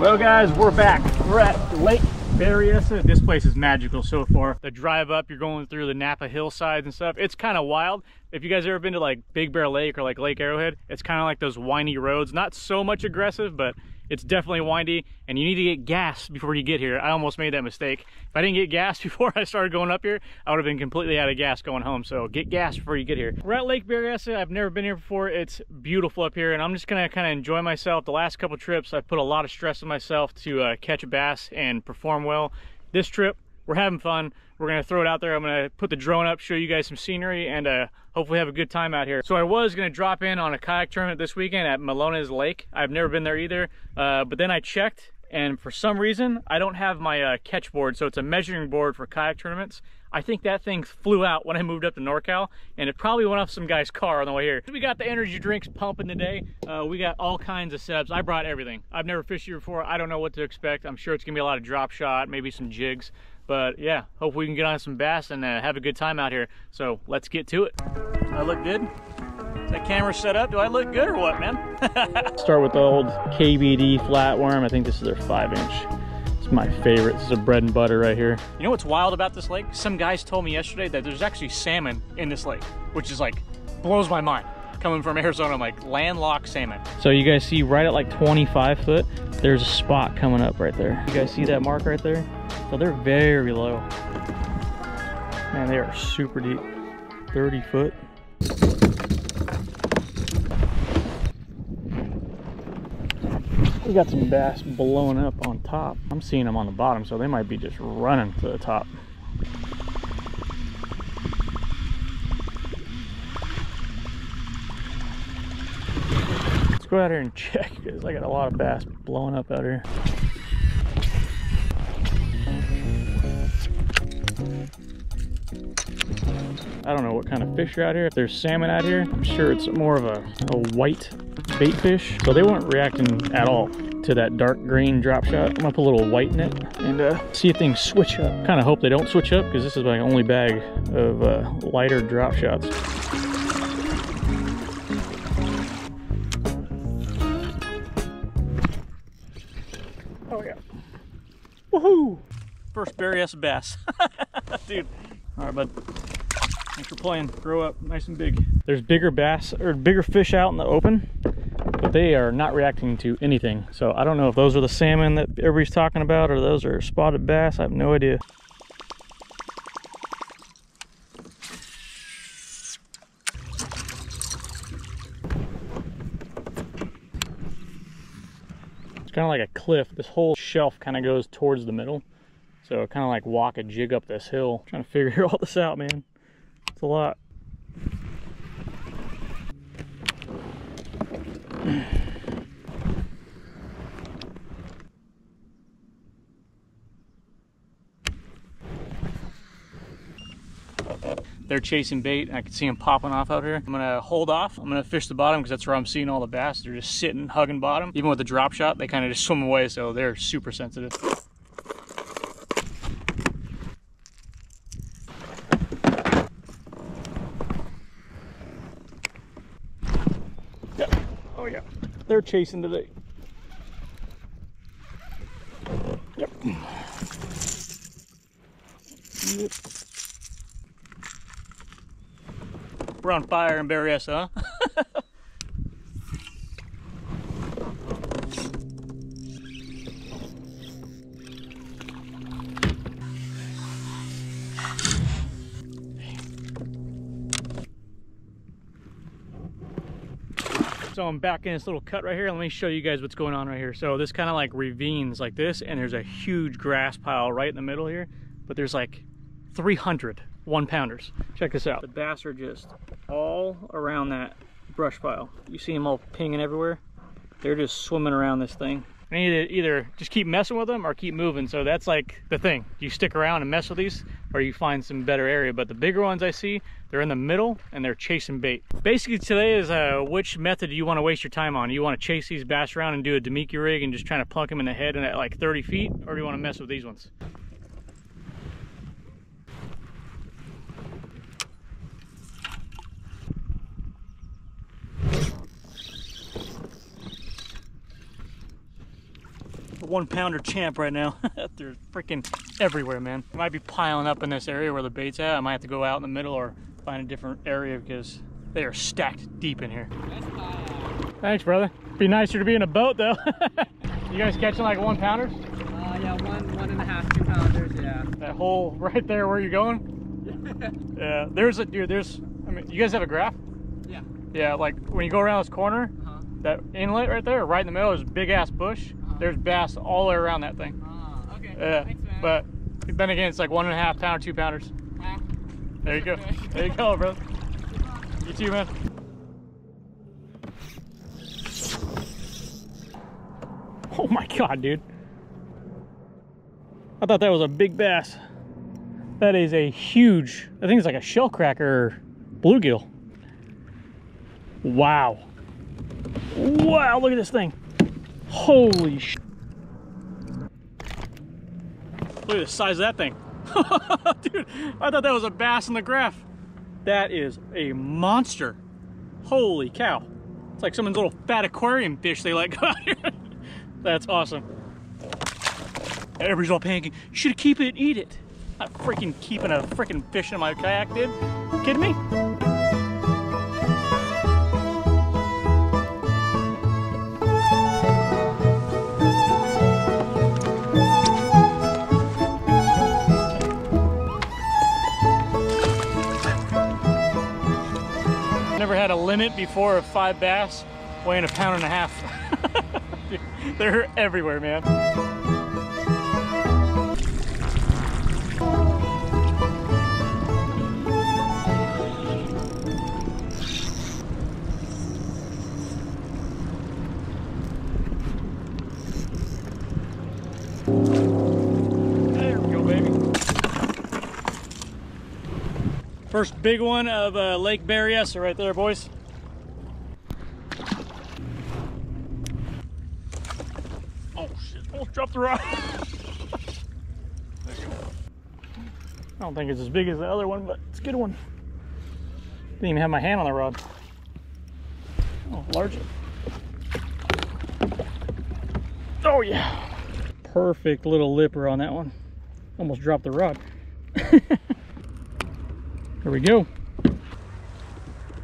Well guys, we're back. We're at Lake Berryessa. This place is magical so far. The drive up, you're going through the Napa hillsides and stuff. It's kind of wild. If you guys ever been to like Big Bear Lake or like Lake Arrowhead, it's kind of like those windy roads. Not so much aggressive, but it's definitely windy, and you need to get gas before you get here. I almost made that mistake. If I didn't get gas before I started going up here, I would have been completely out of gas going home. So get gas before you get here. We're at Lake Berryessa. I've never been here before. It's beautiful up here, and I'm just gonna kind of enjoy myself. The last couple trips, I've put a lot of stress on myself to catch a bass and perform well. This trip, we're having fun. We're gonna throw it out there. I'm gonna put the drone up, show you guys some scenery, and hopefully have a good time out here. So I was gonna drop in on a kayak tournament this weekend at Malone's Lake. I've never been there either, but then I checked, and for some reason, I don't have my catch board, so it's a measuring board for kayak tournaments. I think that thing flew out when I moved up to NorCal, and it probably went off some guy's car on the way here. We got the energy drinks pumping today. We got all kinds of setups. I brought everything. I've never fished here before. I don't know what to expect. I'm sure it's gonna be a lot of drop shot, maybe some jigs. But yeah, hope we can get on some bass and have a good time out here. So let's get to it. Do I look good? Is that camera set up? Do I look good or what, man? Start with the old KBD flatworm. I think this is their 5-inch. It's my favorite. This is a bread and butter right here. You know what's wild about this lake? Some guys told me yesterday that there's actually salmon in this lake, which is like, blows my mind. Coming from Arizona, I'm like, landlocked salmon. So you guys see right at like 25 foot, there's a spot coming up right there. You guys see that mark right there? So they're very low. Man, they are super deep. 30 foot. We got some bass blowing up on top. I'm seeing them on the bottom, so they might be just running to the top. Let's go out here and check, because I got a lot of bass blowing up out here. I don't know what kind of fish are out here. If there's salmon out here, I'm sure it's more of a white bait fish. So they weren't reacting at all to that dark green drop shot. I'm gonna put a little white in it and see if things switch up. Kind of hope they don't switch up, because this is my only bag of lighter drop shots. Oh yeah. Woohoo! First Berryessa bass. Dude. All right, bud. Thanks for playing. Grow up nice and big. There's bigger bass or bigger fish out in the open, but they are not reacting to anything. So I don't know if those are the salmon that everybody's talking about or those are spotted bass. I have no idea. It's kind of like a cliff. This whole shelf kind of goes towards the middle. So kind of like walk a jig up this hill. I'm trying to figure all this out, man. It's a lot. They're chasing bait. I can see them popping off out here. I'm gonna hold off. I'm gonna fish the bottom because that's where I'm seeing all the bass. They're just sitting, hugging bottom. Even with the drop shot, they kind of just swim away, so they're super sensitive. Oh yeah, they're chasing today. Yep. We're on fire in Berryessa, huh? So I'm back in this little cut right here. Let me show you guys what's going on right here. So this kind of like ravines like this, and there's a huge grass pile right in the middle here, but there's like 300 1-pounders. Check this out. The bass are just all around that brush pile. You see them all pinging everywhere. They're just swimming around this thing. I need to either just keep messing with them or keep moving. So that's like the thing. You stick around and mess with these, or you find some better area. But the bigger ones I see, they're in the middle and they're chasing bait. Basically today is which method do you want to waste your time on? You want to chase these bass around and do a Demiki rig and just trying to plunk them in the head and at like 30 feet? Or do you want to mess with these ones? 1 pounder champ right now. They're freaking everywhere, man. They might be piling up in this area where the bait's at. I might have to go out in the middle or find a different area because they are stacked deep in here. Thanks, brother. Be nicer to be in a boat though. You guys catching like 1 pounders? Yeah, 1.5, 2 pounders, yeah. That hole right there where you're going? Yeah, there's a, dude, I mean, you guys have a graph? Yeah. Yeah, like when you go around this corner, that inlet right there, right in the middle, there's a big ass bush. There's bass all the way around that thing. Okay. Yeah, Thanks, man. but then again, it's like 1.5 pounder, 2 pounders. There you go. There you go, brother. You too, man. Oh my God, dude. I thought that was a big bass. That is a huge, I think it's like a shell cracker or bluegill. Wow. Wow, look at this thing. Holy sh. Look at the size of that thing. Dude, I thought that was a bass in the graph. That is a monster. Holy cow. It's like someone's little fat aquarium fish they let go out here. That's awesome. Everybody's all panicking. You should keep it and eat it. Not freaking keeping a freaking fish in my kayak, dude. You kidding me? Never had a limit before of 5 bass weighing 1.5 pounds. Dude, they're everywhere, man. There we go, baby. First big one of Lake Berryessa right there, boys. Oh shit, almost dropped the rod. There you go. I don't think it's as big as the other one, but it's a good one. Didn't even have my hand on the rod. Oh, large. Oh yeah. Perfect little lipper on that one. Almost dropped the rod. Here we go.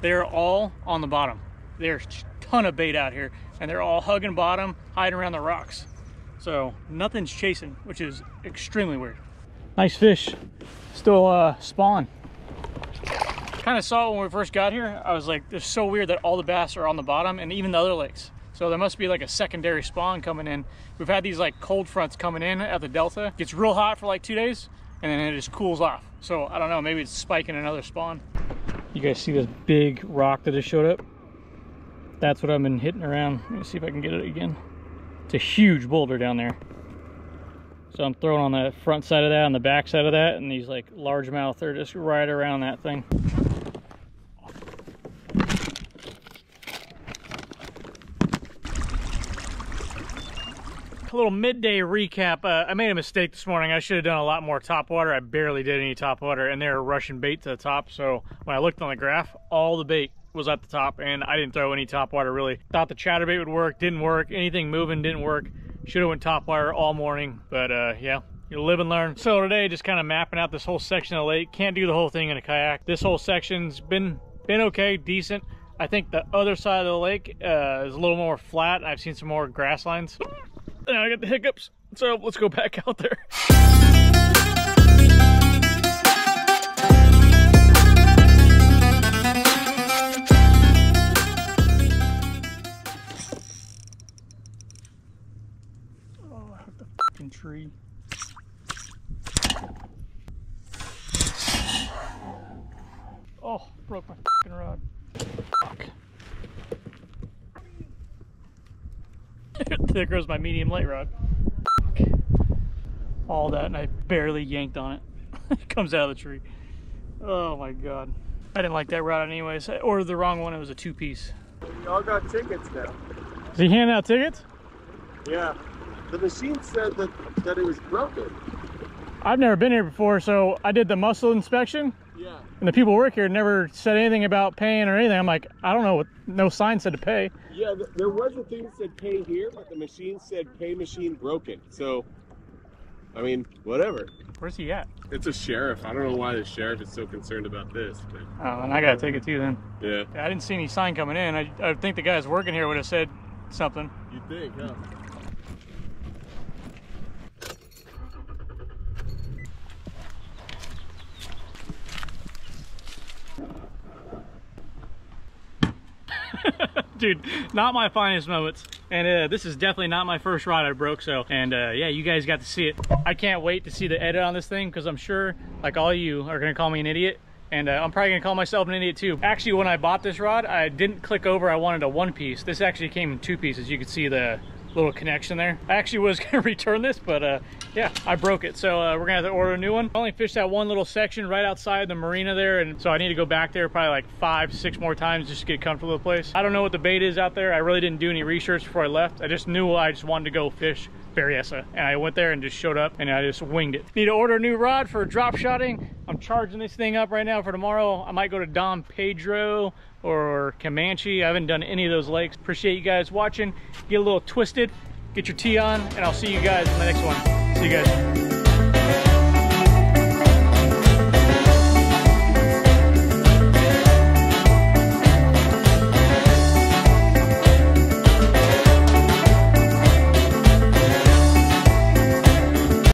They're all on the bottom. There's a ton of bait out here and they're all hugging bottom, hiding around the rocks. So nothing's chasing, which is extremely weird. Nice fish. Still spawn. Kind of saw it when we first got here. I was like, it's so weird that all the bass are on the bottom and even the other lakes. So there must be like a secondary spawn coming in. We've had these like cold fronts coming in at the delta. It gets real hot for like 2 days and then it just cools off. So I don't know, maybe it's spiking another spawn. You guys see this big rock that just showed up? That's what I've been hitting around. Let me see if I can get it again. It's a huge boulder down there. So I'm throwing on the front side of that, on the back side of that, and these like largemouth are just right around that thing. A little midday recap. I made a mistake this morning. I should have done a lot more top water. I barely did any top water, and they were rushing bait to the top. So when I looked on the graph, all the bait was at the top, and I didn't throw any top water really. Thought the chatterbait would work, didn't work. Anything moving didn't work. Should have went top water all morning, but yeah, you live and learn. So today, just kind of mapping out this whole section of the lake. Can't do the whole thing in a kayak. This whole section's been okay, decent. I think the other side of the lake is a little more flat. I've seen some more grass lines. Now I got the hiccups, so let's go back out there. Oh, I hit the fucking tree. Oh, broke my fucking rod. Fuck. There goes my medium light rod. All that, and I barely yanked on it. It comes out of the tree. Oh my god. I didn't like that rod anyways. I ordered the wrong one. It was a 2-piece. We all got tickets now. Is he handing out tickets? Yeah. The machine said that it was broken. I've never been here before, so I did the mussel inspection. Yeah. And the people who work here never said anything about paying or anything. I'm like, I don't know what, no sign said to pay. Yeah, there was a thing that said pay here, but the machine said pay machine broken. So, I mean, whatever. Where's he at? It's a sheriff. I don't know why the sheriff is so concerned about this, but Oh, and I gotta take it too then. yeah. I didn't see any sign coming in. I think the guys working here would have said something. You'd think, huh? Dude, not my finest moments. And this is definitely not my first rod I broke, so. And yeah, you guys got to see it. I can't wait to see the edit on this thing, because I'm sure, like all you are gonna call me an idiot. And I'm probably gonna call myself an idiot too. Actually, when I bought this rod, I didn't click over I wanted a 1 piece. This actually came in 2 pieces. You can see the little connection there. I actually was gonna return this, but yeah, I broke it. So we're gonna have to order a new one. I only fished that one little section right outside the marina there, and so I need to go back there probably like 5, 6 more times just to get comfortable with the place. I don't know what the bait is out there. I really didn't do any research before I left. I just knew I just wanted to go fish Berryessa, and I went there and just showed up and I just winged it. Need to order a new rod for drop shotting. I'm charging this thing up right now for tomorrow. I might go to Don Pedro or Comanche. I haven't done any of those lakes. Appreciate you guys watching. Get a little twisted, get your tee on, and I'll see you guys in the next one. See you guys.